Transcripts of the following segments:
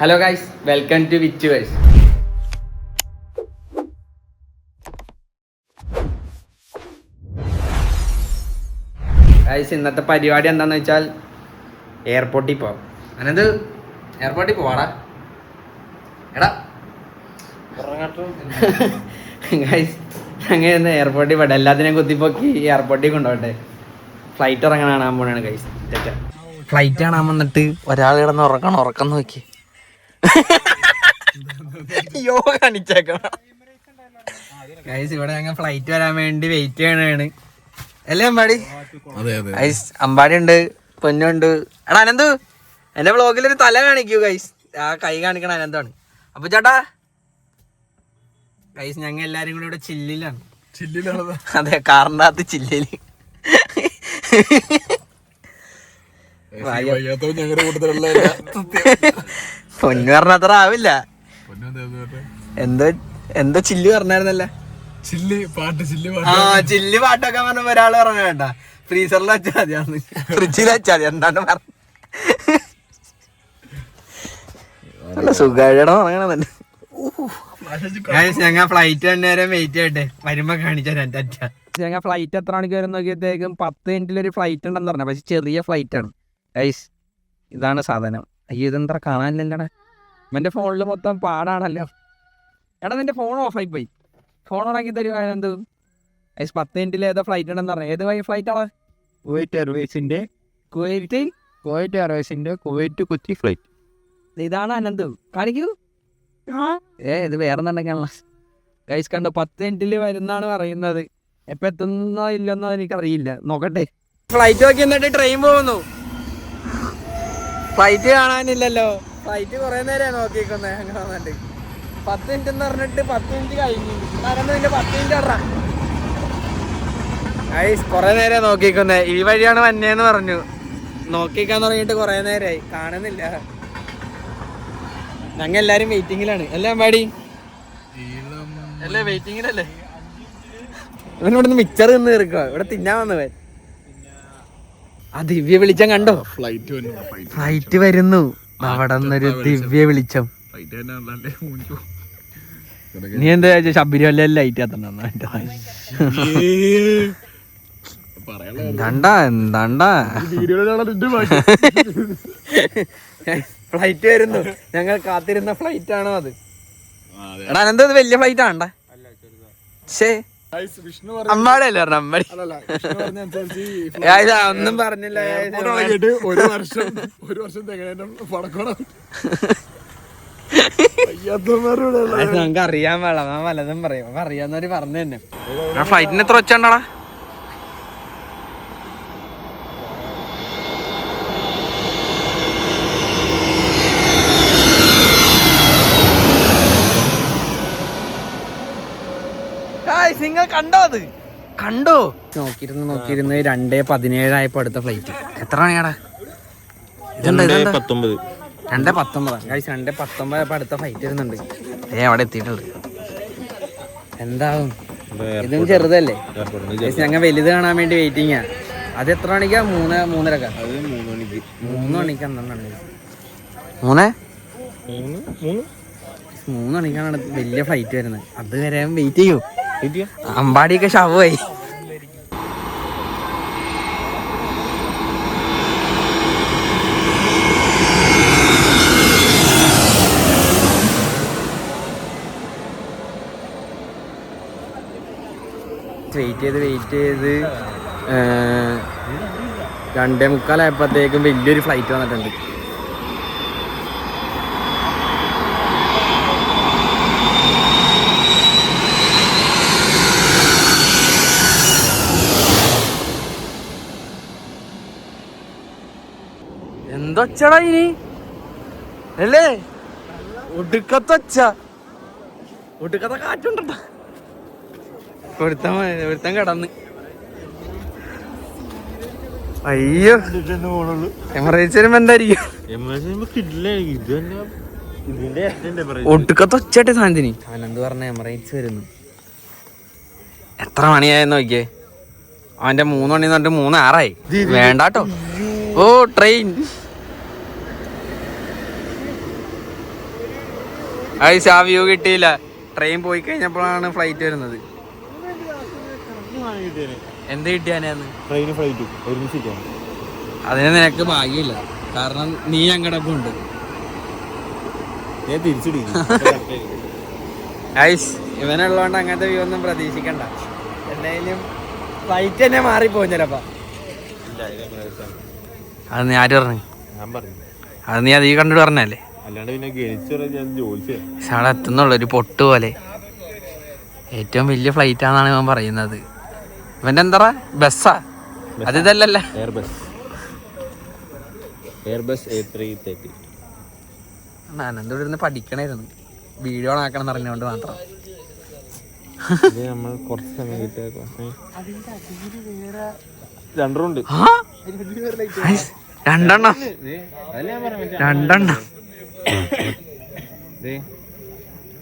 Hello guys, welcome to which guys. Guys, ഇന്നത്തെ പരിപാടി എന്താണെന്ന് വെച്ചാൽ എയർപോർട്ടിൽ പോവാം. അനന്ത് എയർപോർട്ടിൽ പോവാടാ. എടാ ഗൈസ്, അങ്ങനെ എയർപോർട്ടിൽ പോട്ടെ. എല്ലാത്തിനെയും കുത്തിപ്പോക്കി എയർപോർട്ടിൽ കൊണ്ടുപോട്ടെ. ഫ്ലൈറ്റ് ഇറങ്ങാൻ പോണാണ് ഗൈസ്. ഫ്ലൈറ്റ് കാണാൻ വന്നിട്ട് ഒരാൾ കിടന്ന് ഉറക്കം നോക്കി കാണിച്ചേക്കണം ഗൈസ്. ഇവിടെ ഞങ്ങൾ ഫ്ലൈറ്റ് വരാൻ വേണ്ടി വെയിറ്റ് ചെയ്യണാണ്. അല്ലേ അമ്പാടി? ഗൈസ്, അമ്പാടി ഉണ്ട്, പൊന്നുണ്ട്. എടാ അനന്തു, എന്റെ വ്ളോഗിലൊരു തല കാണിക്കൂ ഗൈസ്. ആ കൈ കാണിക്കണ അനന്താണ്. അപ്പൊ ചേട്ടാ ഗൈസ്, ഞങ്ങൾ എല്ലാരും കൂടെ ഇവിടെ ചില്ലിലാണ്. അതെ, കാറിന്റെ അകത്ത് ചില്ലില്. പൊന്നു പറഞ്ഞ അത്ര ആവില്ല. എന്തോ ചില്ല് പറഞ്ഞായിരുന്നല്ല. ചില്ല് പാട്ടൊക്കെ പറഞ്ഞ ഒരാള് പറഞ്ഞ വേണ്ട, ഫ്രീസറിൽ വെച്ചാൽ മതിയാന്ന്, ഫ്രിഡ്ജിൽ വെച്ചാൽ മതി. എന്താണ് പറഞ്ഞ സുഖമായിടണം പറയണതന്നെ. ഞങ്ങൾ ഫ്ലൈറ്റ് നേരം വെയിറ്റ് ചെയ്യട്ടെ, വരുമ്പോ കാണിച്ചാൽ ഞങ്ങൾ ഫ്ലൈറ്റ് എത്ര മണിക്ക് വരും നോക്കിയത്തേക്കും 10 മിനിറ്റിലൊരു ഫ്ലൈറ്റ് ഉണ്ടെന്ന് പറഞ്ഞ, പക്ഷെ ചെറിയ ഫ്ലൈറ്റ് ആണ് ഗൈസ്. ഇതാണ് സാധനം. അയ്യോ, ഇതെന്താ കാണാനില്ലടാ. എൻ്റെ ഫോണിൽ മൊത്തം പാടാണല്ലോ. എടാ, നിന്റെ ഫോൺ ഓഫായി പോയി. ഫോൺ ഓണാക്കി തരുക എന്ത് ഗൈസ്. 10 മിനിറ്റിൽ ഏതോ ഫ്ലൈറ്റ് ഉണ്ടെന്ന് പറഞ്ഞു. ഏത് ഫ്ലൈറ്റ് ആണ്? കുവൈറ്റ് എയർവേസിന്റെ കുവൈറ്റ് കൊച്ചി ഫ്ലൈറ്റ്. ഇതാണ് അനന്ത്. കാണിക്കൂ. ഇത് വേറെ എന്തുണ്ടെങ്കിലുള്ള ഗൈസ് കണ്ടോ, 10 മിനിറ്റിൽ വരുന്നാണ് പറയുന്നത്. എപ്പോൾ എത്തുന്നോ ഇല്ലെന്നോ എനിക്കറിയില്ല. നോക്കട്ടെ. ഫ്ലൈറ്റ് നോക്കി എന്നിട്ട് ട്രെയിൻ പോകുന്നു. ഫ്ലൈറ്റ് കാണാനില്ലല്ലോ. ഫ്ലൈറ്റ് കുറേ നേരം നോക്കിക്കൊന്നേ. അങ്ങനെ വന്നിട്ട് 10 മിനിറ്റ് എന്ന് പറഞ്ഞിട്ട് 10 മിനിറ്റ് കഴിഞ്ഞു. നിന്റെ 10 മിനിറ്റ് ഇറ ഗൈസ്. കുറേ നേരം നോക്കിക്കൊന്നേ. ഈ വഴിയാണ് വന്നേന്ന് പറഞ്ഞു. നോക്കിക്കാൻ തുടങ്ങിയിട്ട് കുറേ നേരമായി, കാണുന്നില്ല. ഞങ്ങൾ എല്ലാരും വെയിറ്റിങ്ങിലാണ്. അല്ലേ അമ്പാടി? അല്ലേ വെയിറ്റിങ്ങിലല്ലേ? ഇവൻ ഇവിടെ നിന്ന് മിക്സർ നിന്ന് തീർക്കുക. ഇവിടെ തിന്നാൻ വന്നവൻ. ആ ദിവ്യ വെളിച്ചം കണ്ടോ? ഫ്ലൈറ്റ് വരുന്നു. അവിടെ നിന്നൊരു ദിവ്യ വെളിച്ചം. നീ എന്താ ശബരിമല ലൈറ്റ് കത്തണ്ട? എന്താണ്ടാ ഫ്ലൈറ്റ് വരുന്നു. ഞങ്ങൾ കാത്തിരുന്ന ഫ്ലൈറ്റ് ആണോ അത്? എടാ അനന്ത്, ഇത് വലിയ ഫ്ലൈറ്റ് ആണ്ട? അമ്മാടല്ലേ പറഞ്ഞ? അമ്മാടി ഒന്നും പറഞ്ഞില്ല. ഒരു വർഷം നമുക്ക് അറിയാൻ പാടില്ല. ഞാൻ വല്ലതും പറയും. അറിയാവുന്നവര് പറഞ്ഞു തന്നെ. ഫ്ലൈറ്റിന് എത്ര വെച്ചാണ്ടാ? നിങ്ങൾ കണ്ടോ? അത് കണ്ടോ? നോക്കിയിരുന്ന് 2:17 ആയപ്പോ അടുത്ത ഫ്ലൈറ്റ്. എത്ര മണിയാടാ? 2:19. 2:19 ആയപ്പോ അടുത്ത ഫ്ലൈറ്റ് വരുന്നുണ്ട്. അവിടെ എത്തിയിട്ടുണ്ട്. എന്താവും? ഇതും ചെറുതല്ലേ. ഞങ്ങൾ വലുത് കാണാൻ വേണ്ടി വെയിറ്റിംഗാ. അത് എത്ര മണിക്കാ? 3:30. 3 മണിക്ക് 3 മണിക്കാണ് വലിയ ഫ്ലൈറ്റ് വരുന്നത്. അത് വരെ വെയിറ്റ് ചെയ്യൂ. അമ്പാടിയൊക്കെ ശവമായി. വെയിറ്റ് ചെയ്ത് 2:45 ആയപ്പോഴത്തേക്കും വലിയൊരു ഫ്ലൈറ്റ് വന്നിട്ടുണ്ട്. എന്തൊച്ചടാ ഇനി? അല്ലേ ഒടുക്കത്തെ കാറ്റുണ്ടോ? ഒരുത്തൻ കിടന്ന്. അയ്യോ, എമറേറ്റ്സ് വരുമ്പോ എന്തായിരിക്കും? ഒടുക്കത്തെ ഒച്ചയായിട്ട് സാധനത്തിന്. അവനെന്ത് പറഞ്ഞ എമറേറ്റ്സ് വരുന്നു. എത്ര മണിയായെന്ന് നോക്കിയേ. അവന്റെ 3 മണി എന്ന് പറഞ്ഞിട്ട് 3:06 വേണ്ടാട്ടോ. ഓ ട്രെയിൻ ഗൈസ് ആ വ്യൂ കിട്ടിയില്ല. ട്രെയിൻ പോയി കഴിഞ്ഞപ്പോഴാണ് ഫ്ലൈറ്റ് വരുന്നത്. എന്ത് കിട്ടിയാനാന്ന് ട്രെയിനും ഫ്ലൈറ്റും ഒരുമിച്ചിരിക്കാം. അതിന് നിനക്ക് ഭാഗ്യമില്ല, കാരണം നീ ഞങ്ങളുടെ ഉണ്ട്. ഞാൻ തിരിച്ചിടിക്കും. ഗൈസ് ഇവനുള്ളതുകൊണ്ട് അങ്ങനത്തെ വ്യൂ ഒന്നും പ്രതീക്ഷിക്കണ്ട. എന്തായാലും ഫ്ലൈറ്റ് തന്നെ മാറിപ്പോകും ചിലപ്പോ. അത് നീ ആര് പറഞ്ഞു? ഞാൻ പറഞ്ഞു. അത് നീ അതീ കണ്ടിട്ട് പറഞ്ഞല്ലേ. അല്ലാണ്ട് പിന്നെ ഞാൻ ജോലി അവിടെ എത്തുന്നുള്ളു ഒരു പൊട്ട് പോലെ. ഏറ്റവും വലിയ ഫ്ലൈറ്റ് ആണെന്നാണ് ഇവൻ പറയുന്നത്. ഇവന്റെ എന്താ ബസ്സാ? അത് ഇതല്ലല്ലേ, എയർബസ് A330. അനന്തോട് ഇരുന്ന് പഠിക്കണായിരുന്നു, വീഡിയോ ആക്കണം എന്ന് പറഞ്ഞുകൊണ്ട് മാത്രം. നമ്മൾ കുറച്ച് സമയം കിട്ടിയേക്കാം. രണ്ടെണ്ണം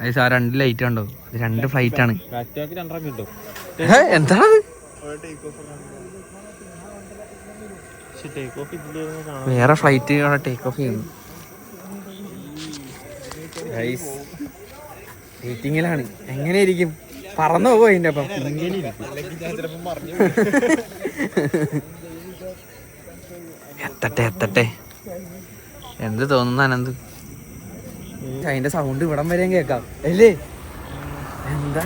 ആ 2 ലൈറ്റ് ഉണ്ടോ? 2 ഫ്ലൈറ്റ് ആണ്. എന്താ വേറെ ഫ്ലൈറ്റ് ടേക്ക് ഓഫ് ചെയ്യുന്നു. മീറ്റിങ്ങിലാണ്. എങ്ങനെയിരിക്കും? പറന്നു പോകും അതിന്റെ അപ്പം. എത്തട്ടെ എന്ത് തോന്നുന്നു അനന്ത്? അതിന്റെ സൗണ്ട് ഇവിടം വരെയും കേക്കാം അല്ലേ? എന്താ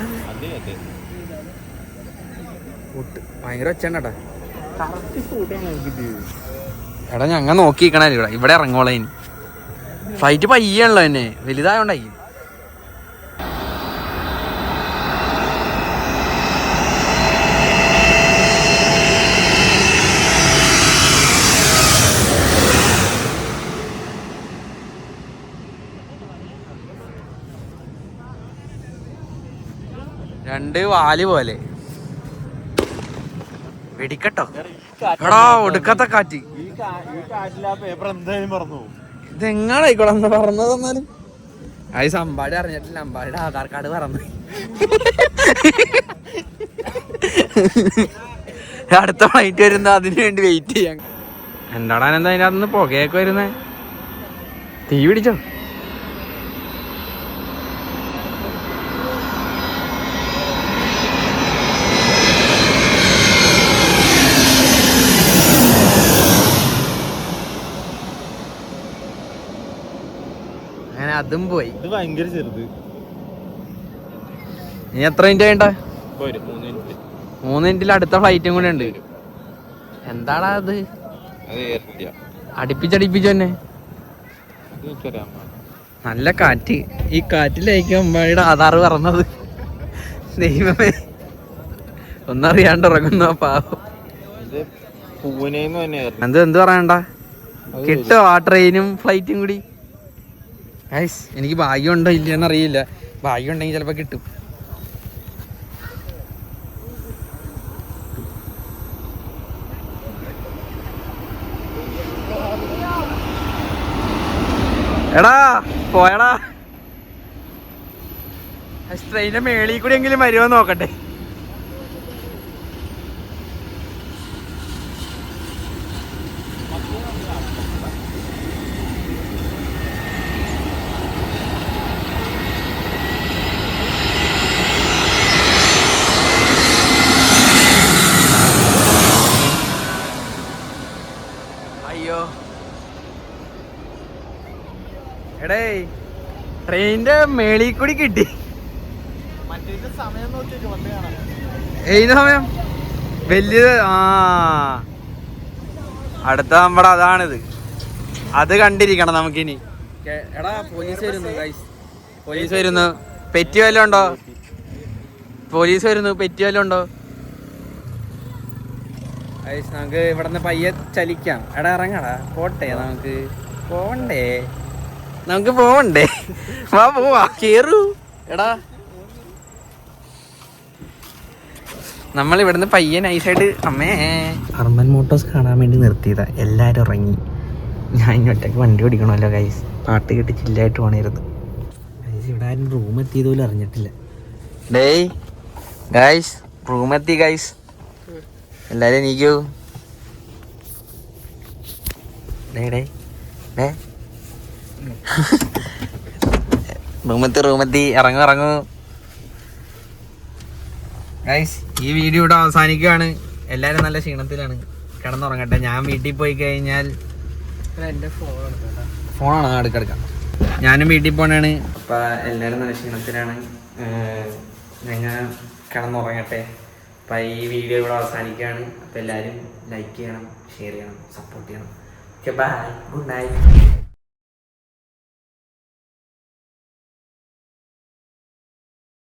ഭയങ്കര ഒച്ചണ്ടാ. എടാ ഞങ്ങ നോക്കിക്കണല്ലോ ഇവിടെ ഇറങ്ങോളെ. ഇനി ഫ്ലൈറ്റ് പയ്യാണല്ലോ എന്നെ, വലുതായോണ്ടായി. രണ്ട് വാല് പോലെ വെടിക്കട്ടോ. എടാ ഒടുക്കത്തെ കാറ്റ്. ഇതെങ്ങായിക്കോളെ പറഞ്ഞത്. എന്നാലും അത് സമ്പാടി അറിഞ്ഞിട്ടില്ല. അമ്പാടിയുടെ ആധാർ കാർഡ് പറന്ന്. അടുത്ത ഫ്ലൈറ്റ് വരുന്ന അതിന് വേണ്ടി വെയിറ്റ് ചെയ്യാൻ. എന്താടാ എന്താ അതിൻ്റെ അകത്തുനിന്ന് പുകയൊക്കെ വരുന്നേ? തീ പിടിച്ചോ? അങ്ങനെ അതും പോയി. ഇത് ഭയങ്കര ചെറുത്. ഇനി എത്ര മിനിറ്റ് വേണ്ട? 3 മിനിറ്റിൽ അടുത്ത ഫ്ലൈറ്റും കൂടെ ഉണ്ട്. എന്താടാ അത്? അടുപ്പിച്ചടിപ്പിച്ചു തന്നെ. നല്ല കാറ്റ്. ഈ കാറ്റിലേക്ക് അമ്മയുടെ ആധാർ പറഞ്ഞത്. ദൈവമേ, ഒന്നറിയാണ്ട് ഇറങ്ങുന്ന പാവം. എന്ത് പറയണ്ട. കിട്ടോ ആ ട്രെയിനും ഫ്ലൈറ്റും കൂടി? ഗൈസ് എനിക്ക് ഭാഗ്യം ഉണ്ടോ ഇല്ലയെന്ന് അറിയില്ല. ഭാഗ്യം ഉണ്ടെങ്കിൽ ചിലപ്പോൾ കിട്ടും. എടാ പോയടാ. ട്രെയിനിന്റെ മേളിൽ കൂടി എങ്കിലും വരുമോ നോക്കട്ടെ. അയ്യോ എടേ, ട്രെയിനിന്റെ മേളിൽ കൂടി കിട്ടി. ഏത് സമയം? വലിയത്. അടുത്ത നമ്മുടെ അതാണിത്. അത് കണ്ടിരിക്കണം നമുക്കിനി. എടാ പോലീസ് വരുന്നു ഗൈസ്. പോലീസ് വരുന്നു. പെറ്റി വല്ലതും ഉണ്ടോ? പോലീസ് വരുന്നു. പെറ്റി വല്ലതും ഉണ്ടോ ഗൈസ്? നമുക്ക് ഇവിടെ നിന്ന് പയ്യെ ചലിക്കാം. എടാ ഇറങ്ങടാ. പോട്ടെ, നമുക്ക് പോവണ്ടേ? വാ പോവാ. കേറൂ. എടാ നമ്മൾ ഇവിടുന്ന് പയ്യെ നൈസായിട്ട്. അമ്മേ, അർബൻ മോട്ടോഴ്സ് കാണാൻ വേണ്ടി നിർത്തിയതാ. എല്ലാരും ഇറങ്ങി. ഞാൻ ഇനി ഒറ്റയ്ക്ക് വണ്ടി ഓടിക്കണമല്ലോ ഗൈസ്. പാട്ട് കേട്ട് ചില്ലായിട്ട് പോണായിരുന്നു ഗൈസ്. ഇവിടെ ആരും റൂം എത്തിയത് പോലും അറിഞ്ഞിട്ടില്ല. ഡേയ് ഗൈസ്, റൂം എത്തി ഗൈസ്. എല്ലാരും എണീക്കൂ. റൂമെത്തി ഇറങ്ങൂ ഗൈസ്. ഈ വീഡിയോ ഇവിടെ അവസാനിക്കുകയാണ്. എല്ലാവരും നല്ല ക്ഷീണത്തിലാണ്, കിടന്നുറങ്ങട്ടെ. ഞാൻ വീട്ടിൽ പോയി കഴിഞ്ഞാൽ എൻ്റെ ഫോണാണ് അടുക്കെടുക്കാം. ഞാനും വീട്ടിൽ പോകണാണ്. അപ്പം എല്ലാവരും നല്ല ക്ഷീണത്തിലാണ്. ഞങ്ങൾ കിടന്നുറങ്ങട്ടെ. അപ്പം ഈ വീഡിയോ ഇവിടെ അവസാനിക്കുകയാണ്. അപ്പം എല്ലാവരും ലൈക്ക് ചെയ്യണം, ഷെയർ ചെയ്യണം, സപ്പോർട്ട് ചെയ്യണം. Okay, bye, good night.